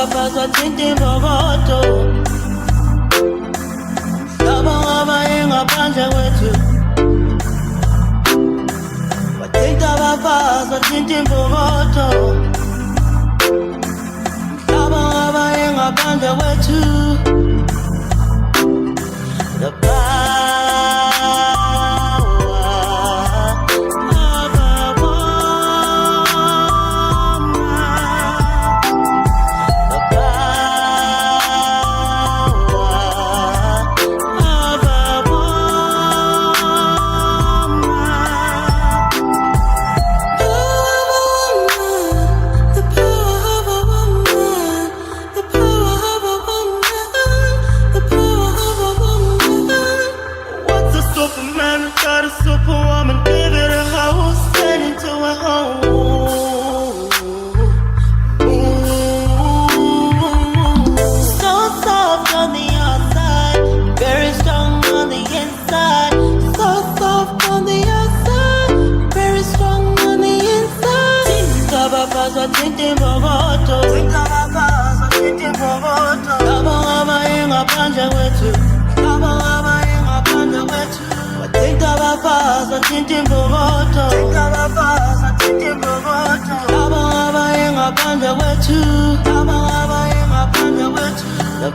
abafazi wathinta imbokodo. Laba abaye ngaphandle kwethu. Wathinta abafazi wathinta imbokodo. Laba abaye ngaphandle kwethu. The Superman got a superwoman, give it a house, turn into a home. So soft on the outside, very strong on the inside. So soft on the outside, very strong on the inside. Tinta abafazi wathinta imbokodo. Tinta abafazi wathinta imbokodo. Laba abaye ngaphandle kwethu. Laba abaye ngaphandle kwethu. Wathinta abafazi wathinta imbokodo. Wathinta abafazi wathinta imbokodo. Laba abaye ngaphandle kwethu. Laba abaye ngaphandle kwethu. The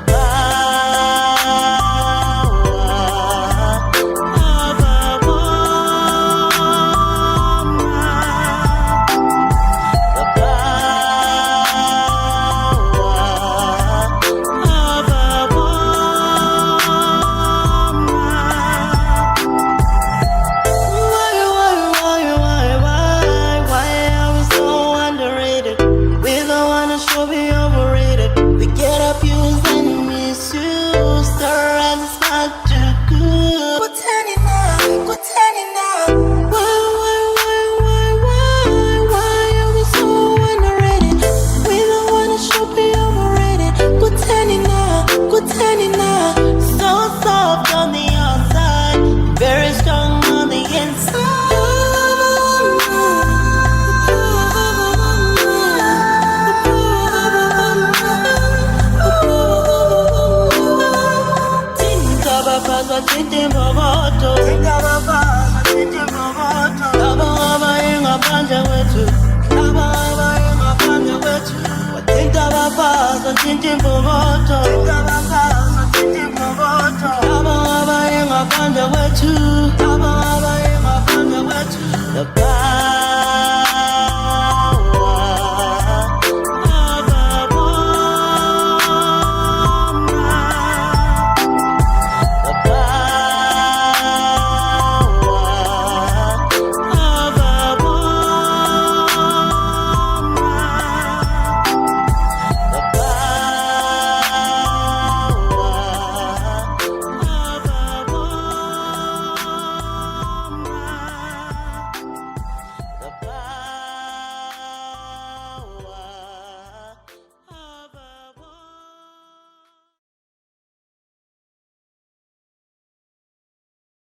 Chubby overrated. We get abused and misused. The rent is not too good. Wathinta, Wathinta. Why are we so underrated? We don't wanna Chubby overrated. Wathinta, Wathinta. So soft on the outside, very strong on the inside. Wathinta imbokodo. Tinta abafazi wathinta imbokodo. Laba abaye ngaphandle kwethu. Laba abaye ngaphandle kwethu. Wathinta abafazi wathinta imbokodo. Tinta abafazi wathinta imbokodo. Laba abaye ngaphandle kwethu.